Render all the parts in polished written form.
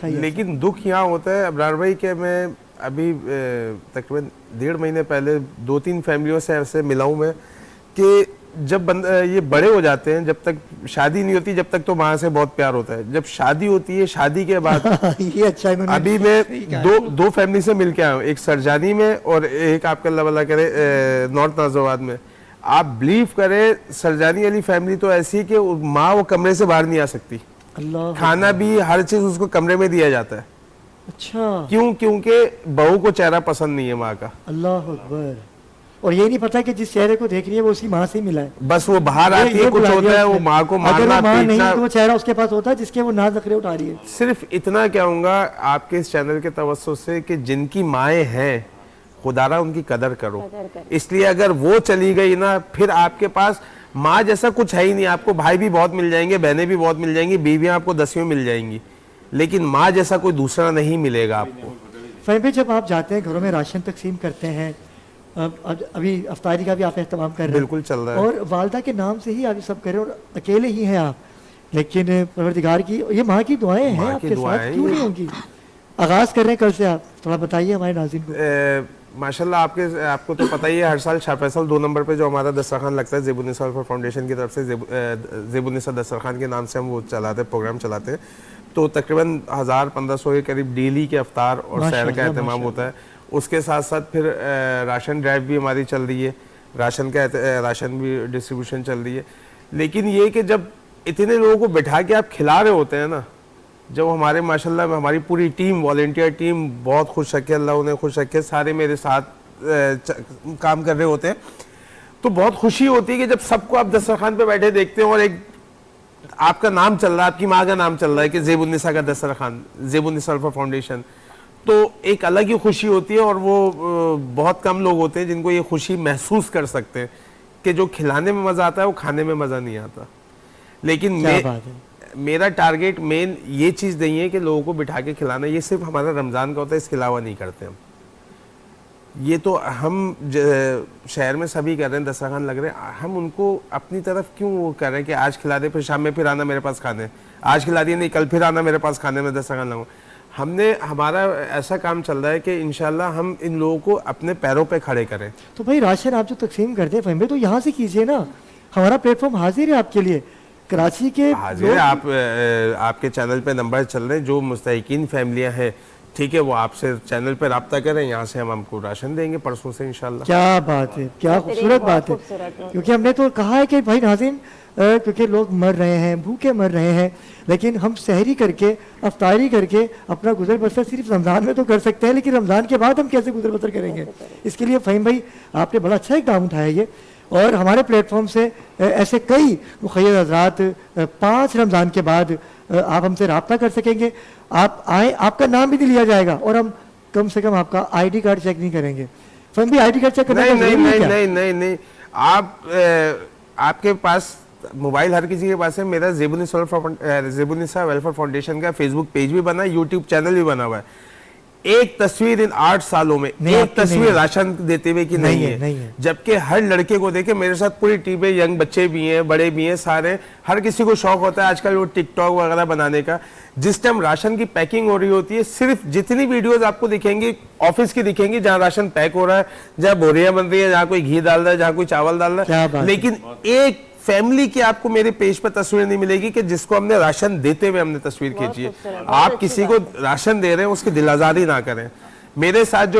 لیکن دکھ یہاں ہوتا ہے ابرار بھائی کہ میں ابھی تقریباً 1.5 مہینے پہلے 2-3 فیملیوں سے ایسے ملا ہوں میں کہ جب یہ بڑے ہو جاتے ہیں، جب تک شادی نہیں ہوتی جب تک تو ماں سے بہت پیار ہوتا ہے، جب شادی ہوتی ہے شادی کے بعد یہ اچھا ابھی میں دو فیملی سے مل کے آیا ہوں، ایک سرجانی میں اور ایک آپ کا اللہ بھلا کرے نارتھ نازواد میں. آپ بلیو کریں سرجانی والی فیملی تو ایسی کہ ماں وہ کمرے سے باہر نہیں آ سکتی، کھانا بھی ہر چیز اس کو کمرے میں دیا جاتا ہے. اچھا کیوں؟ کیونکہ بہو کو چہرہ پسند نہیں ہے ماں کا. اللہ اکبر. اور یہ نہیں پتا کہ جس چہرے کو دیکھ رہی ہے وہ اسی ماں سے ملا ہے. بس وہ باہر آتی ہے کچھ ہوتا ہے وہ ماں کو مارنا اگر وہ ماں نہیں پیٹنا. تو وہ چہرہ اس کے پاس ہوتا ہے جس کے وہ ناز نخرے اٹھا رہی ہے. صرف اتنا کہوں گا آپ کے اس چینل کے توسط سے کہ جن کی مائیں ہیں خدا را ان کی قدر کرو. اس لیے اگر وہ چلی گئی نا پھر آپ کے پاس ماں جیسا کچھ ہے ہی نہیں. آپ کو بھائی بھی بہت مل جائیں گے، بہنیں بھی بہت مل جائیں گی، بیویاں آپ کو 10 مل جائیں گی، لیکن ماں جیسا کوئی دوسرا نہیں ملے گا آپ کو. فہیم بھائی جب آپ جاتے ہیں گھروں میں راشن تقسیم کرتے ہیں، ابھی افطاری کا بھی آپ اہتمام کر رہے ہیں، بالکل چل رہا ہے، اور والدہ کے نام سے ہی آپ سب کر رہے ہیں اور اکیلے ہی ہیں آپ، لیکن پروردگار کی یہ ماں کی دعائیں ہیں آپ کے ساتھ، کیوں نہیں ہوں گی؟ آغاز کر رہے ہیں کل سے، آپ تھوڑا بتائیے ہمارے ناظرین کو. ماشاءاللہ آپ کو تو پتہ ہی ہے ہر سال شاہ فیصل 2 نمبر پہ جو ہمارا دسترخوان لگتا ہے زیب النساء ویلفیئر فاؤنڈیشن کی طرف سے زیب النساء دسترخوان کے نام سے ہم وہ چلاتے پروگرام چلاتے ہیں. تو تقریباً 1500 کے قریب ڈیلی کے افطار اور سحر کا اہتمام ہوتا ہے. اس کے ساتھ ساتھ پھر راشن ڈرائیو بھی ہماری چل رہی ہے، راشن بھی ڈسٹریبیوشن چل رہی ہے. لیکن یہ کہ جب اتنے لوگوں کو بٹھا کے آپ کھلا رہے ہوتے ہیں نا، جب ہمارے ماشاءاللہ ہماری پوری ٹیم والنٹیئر ٹیم بہت خوش رکھے، اللہ انہیں خوش رکھے، سارے میرے ساتھ کام کر رہے ہوتے ہیں، تو بہت خوشی ہوتی ہے کہ جب سب کو آپ دسترخوان پہ بیٹھے دیکھتے ہیں اور ایک آپ کا نام چل رہا ہے، آپ کی ماں کا نام چل رہا ہے کہ زیب النساء کا دسترخوان، زیب النساء ویلفیئر فاؤنڈیشن، تو ایک الگ ہی خوشی ہوتی ہے. اور وہ بہت کم لوگ ہوتے ہیں جن کو یہ خوشی محسوس کر سکتے ہیں کہ جو کھلانے میں مزہ آتا ہے وہ کھانے میں مزہ نہیں آتا. لیکن میرا ٹارگیٹ مین یہ چیز نہیں ہے کہ لوگوں کو بٹھا کے کھلانا، یہ صرف ہمارا رمضان کا ہوتا ہے، اس کے علاوہ نہیں کرتے ہم. یہ تو ہم شہر میں سبھی کر رہے ہیں، دسترخوان لگ رہے ہیں، ہم ان کو اپنی طرف کیوں وہ کر رہے ہیں کہ آج کھلا دے پھر شام میں پھر آنا میرے پاس کھانے، آج کھلا دیے نہیں کل پھر آنا میرے پاس کھانے میں دسترخوان لگاؤں. ہمارا ایسا کام چل رہا ہے کہ انشاءاللہ ہم ان لوگوں کو اپنے پیروں پہ کھڑے کریں. تو بھائی راشن آپ جو تقسیم کرتے ہیں فہیم بھائی تو یہاں سے کیجئے نا، ہمارا پلیٹ فارم حاضر ہے آپ کے لیے. کراچی کے حاضر ہے، آپ کے چینل پہ نمبر چل رہے ہیں، جو مستحقین فیملیاں ہیں ٹھیک ہے وہ آپ سے چینل پہ رابطہ کریں، یہاں سے ہم کو راشن دیں گے پرسوں سے انشاءاللہ. کیا بات ہے، کیا خوبصورت بات ہے. کیونکہ ہم نے تو کہا ہے کہ بھائی ناظرین کیونکہ لوگ مر رہے ہیں، بھوکے مر رہے ہیں، لیکن ہم سحری کر کے افطاری کر کے اپنا گزر بسر صرف رمضان میں تو کر سکتے ہیں، لیکن رمضان کے بعد ہم کیسے گزر بسر کریں گے؟ اس کے لیے فہیم بھائی آپ نے بڑا اچھا اقدام اٹھایا یہ. اور ہمارے پلیٹ فارم سے ایسے کئی مخیر حضرات 5 رمضان کے بعد آپ ہم سے رابطہ کر سکیں گے. آپ آئیں، آپ کا نام بھی لیا جائے گا اور ہم کم سے کم آپ کا آئی ڈی کارڈ چیک نہیں کریں گے. فہیم بھی آئی ڈی کارڈ چیک کرنا نہیں آپ کے پاس موبائل ہر کسی کے پاس ہے. میرا زیب النساء ویلفیئر فاؤنڈیشن کا فیس بک پیج بھی بنا ہے، یوٹیوب چینل بھی بنا ہوا ہے. ایک تصویر ان 8 سالوں میں ایک تصویر راشن دیتے ہوئے کی نہیں ہے، جبکہ ہر لڑکے کو دیکھے میرے ساتھ پوری ٹیم ہے، ینگ بچے بھی ہیں، بڑے بھی ہیں، سارے ہر کسی کو شوق ہوتا ہے آج کل وہ ٹک ٹاک وغیرہ بنانے کا. جس ٹائم راشن کی پیکنگ ہو رہی ہوتی ہے صرف جتنی ویڈیوز آپ کو دکھیں گی آفس کی دکھیں گی جہاں راشن پیک ہو رہا ہے، جہاں بوریاں بن رہی ہیں، جہاں کوئی گھی ڈال رہا ہے، جہاں کوئی چاول ڈال رہا ہے، لیکن ایک فیملی کی آپ کو میرے پیج پہ تصویر نہیں ملے گی کہ جس کو ہم نے راشن دیتے ہوئے ہم نے تصویر کھینچی ہے. آپ کسی کو راشن دے رہے ہیں اس کی دل آزاری نہ کریں. میرے ساتھ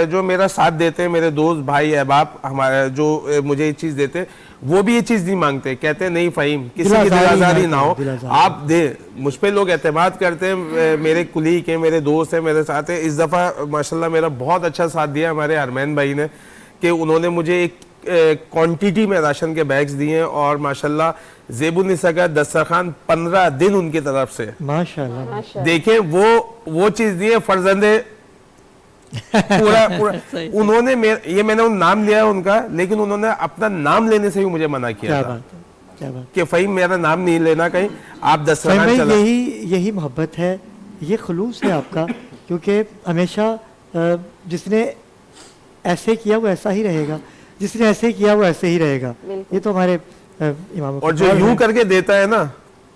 جو میرا ساتھ دیتے ہیں میرے دوست بھائی احباب ہمارے جو مجھے یہ چیز دیتے وہ بھی یہ چیز نہیں مانگتے، کہتے ہیں نہیں فہیم کسی کی دل آزاری نہ ہو، آپ دے. مجھ پہ لوگ اعتماد کرتے ہیں، میرے کلیگ ہیں، میرے دوست ہیں، میرے ساتھ ہیں. اس دفعہ ماشاءاللہ میرا بہت اچھا ساتھ دیا ہمارے ارمین بھائی نے کہ انہوں نے مجھے ایک کوانٹیٹی میں راشن کے بیگز دیے ہیں اور ماشاءاللہ زیب النساء کا دسترخوان 15 دن ان کی طرف سے ماشاءاللہ دیکھیں وہ چیز دی ہے. فرزند پورا انہوں نے یہ میں نے نام لیا ہے ان کا، لیکن انہوں نے اپنا نام لینے سے بھی مجھے منع کیا تھا کہ فہیم میرا نام نہیں لینا کہیں، آپ دسترخوان چلا. یہی محبت ہے، یہ خلوص ہے آپ کا، کیونکہ ہمیشہ جس نے ایسے کیا وہ ایسا ہی رہے گا، جس نے ایسے کیا وہ ایسے ہی رہے گا. یہ تو ہمارے امام. اور جو یوں کر کے دیتا ہے نا